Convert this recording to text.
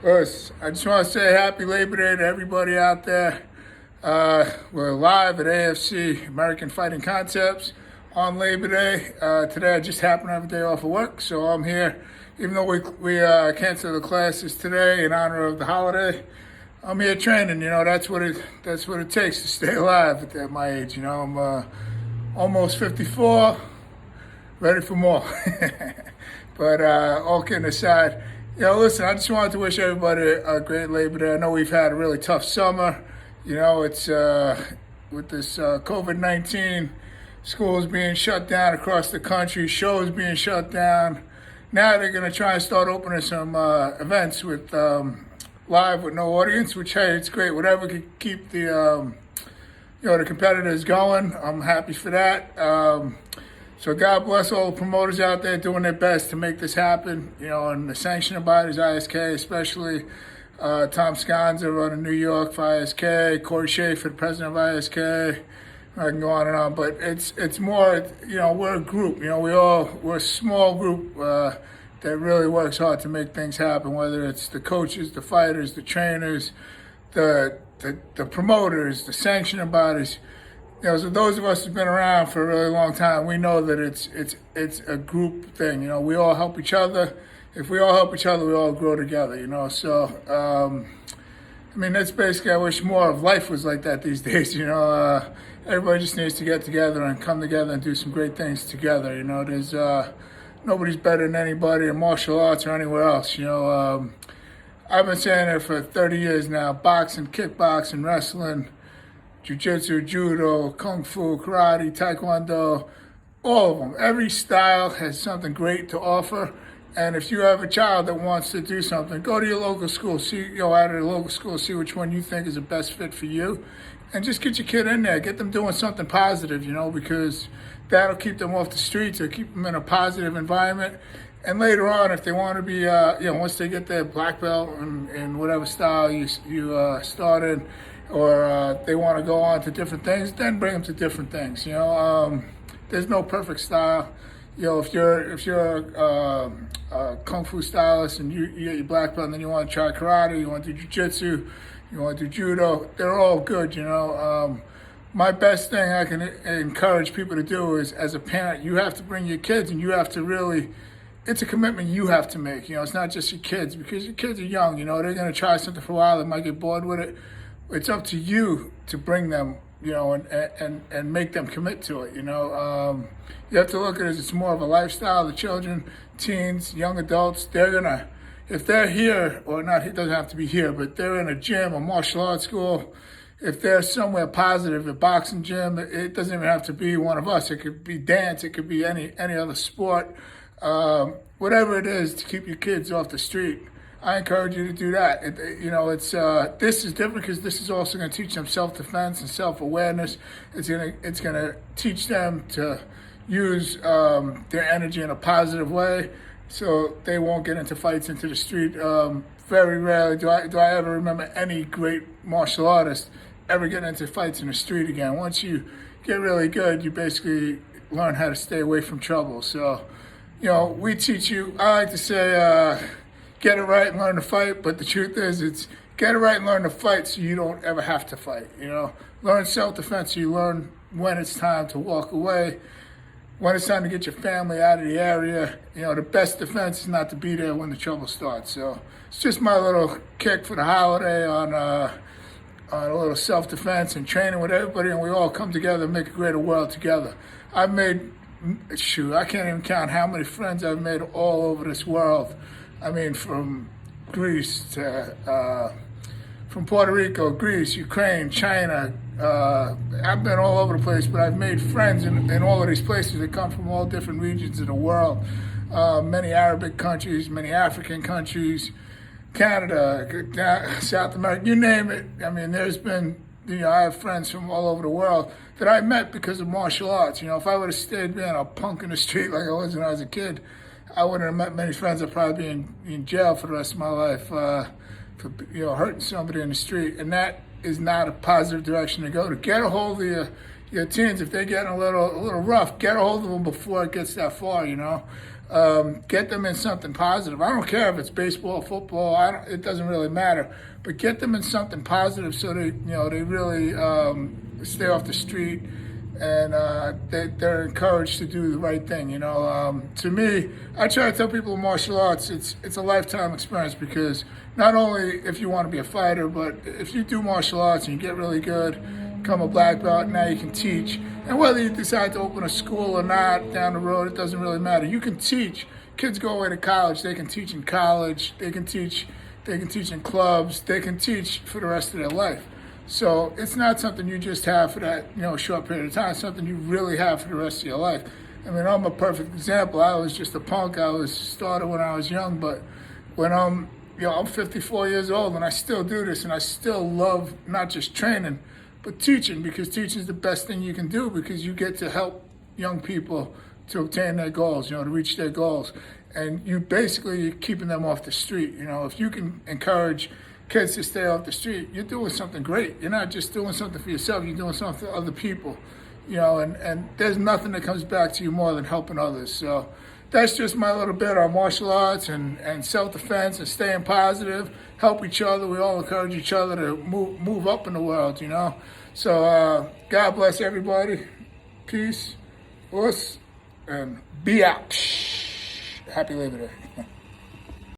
First, I just want to say happy Labor Day to everybody out there. We're live at AFC, American Fighting Concepts, on Labor Day. Today I just happen to have a day off of work, so I'm here. Even though we canceled the classes today in honor of the holiday, I'm here training. You know, that's what it takes to stay alive at my age. You know, I'm almost 54, ready for more. But all kidding aside, listen, I just wanted to wish everybody a great Labor Day. I know we've had a really tough summer. It's with this COVID-19, schools being shut down across the country, shows being shut down. Now they're going to try and start opening some events with live with no audience, which, hey, it's great. Whatever could keep the competitors going, I'm happy for that. So God bless all the promoters out there doing their best to make this happen. And the sanctioning bodies, ISK, especially Tom Sconza running New York for ISK, Corey Schaefer, the president of ISK. I can go on and on, but it's more. We're a group. We're a small group that really works hard to make things happen. Whether it's the coaches, the fighters, the trainers, the promoters, the sanctioning bodies. So those of us who've been around for a really long time, we know that it's a group thing. We all help each other. If we all help each other, we all grow together. So that's basically. I wish more of life was like that these days. Everybody just needs to get together and come together and do some great things together. There's nobody's better than anybody in martial arts or anywhere else. I've been saying it for 30 years now. Boxing, kickboxing, wrestling, jiu-jitsu, judo, kung fu, karate, taekwondo, all of them. Every style has something great to offer. And if you have a child that wants to do something, go to your local school, out of the local school, see which one you think is the best fit for you. And just get your kid in there, get them doing something positive, because that'll keep them off the streets, it'll keep them in a positive environment. And later on, if they want to be, once they get their black belt in whatever style you started, or they want to go on to different things, then bring them to different things. There's no perfect style. If you're a kung fu stylist and you get your black belt, and then you want to try karate, you want to do jiu-jitsu, you want to do judo, they're all good. My best thing I can encourage people to do is, as a parent, you have to bring your kids, and you have to really. It's a commitment you have to make. It's not just your kids, because your kids are young. They're going to try something for a while, they might get bored with it. It's up to you to bring them, and make them commit to it. You have to look at it as it's more of a lifestyle. The children, teens, young adults, if they're here, or not, it doesn't have to be here, but they're in a gym, a martial arts school, if they're somewhere positive, a boxing gym, it doesn't even have to be one of us. It could be dance, it could be any other sport, whatever it is to keep your kids off the street. I encourage you to do that. This is different because this is also going to teach them self-defense and self-awareness. It's going to teach them to use their energy in a positive way, so they won't get into fights into the street. Very rarely do I ever remember any great martial artist ever getting into fights in the street again. Once you get really good, you basically learn how to stay away from trouble. So, we teach you. I like to say, get it right and learn to fight, but the truth is, it's get it right and learn to fight so you don't ever have to fight. Learn self-defense so you learn when it's time to walk away, when it's time to get your family out of the area. The best defense is not to be there when the trouble starts. So it's just my little kick for the holiday on a little self-defense and training with everybody, and we all come together and make a greater world together. I can't even count how many friends I've made all over this world. From Greece to, from Puerto Rico, Greece, Ukraine, China. I've been all over the place, but I've made friends in all of these places that come from all different regions of the world. Many Arabic countries, many African countries, Canada, South America, you name it. There's been, I have friends from all over the world that I met because of martial arts. If I would have stayed being a punk in the street like I was when I was a kid, I wouldn't have met many friends. I'd probably be in jail for the rest of my life for hurting somebody in the street, and that is not a positive direction to go to. Get a hold of your teens. If they're getting a little rough, get a hold of them before it gets that far. Get them in something positive. I don't care if it's baseball, football. It doesn't really matter. But get them in something positive so they really stay off the street, and they're encouraged to do the right thing. To me, I try to tell people in martial arts, it's a lifetime experience, because not only if you want to be a fighter, but if you do martial arts and you get really good, become a black belt, now you can teach. And whether you decide to open a school or not down the road, it doesn't really matter. You can teach. Kids go away to college. They can teach in college. They can teach in clubs. They can teach for the rest of their life. So it's not something you just have for that short period of time. It's something you really have for the rest of your life. I mean, I'm a perfect example. I was just a punk. I was started when I was young, but when I'm 54 years old and I still do this, and I still love not just training, but teaching, because teaching is the best thing you can do, because you get to help young people to obtain their goals, to reach their goals. And you're keeping them off the street. If you can encourage kids to stay off the street, you're doing something great. You're not just doing something for yourself, you're doing something for other people. And there's nothing that comes back to you more than helping others. So that's just my little bit on martial arts and self-defense and staying positive, help each other. We all encourage each other to move up in the world, So God bless everybody. Peace, us, and be out. Happy Labor Day.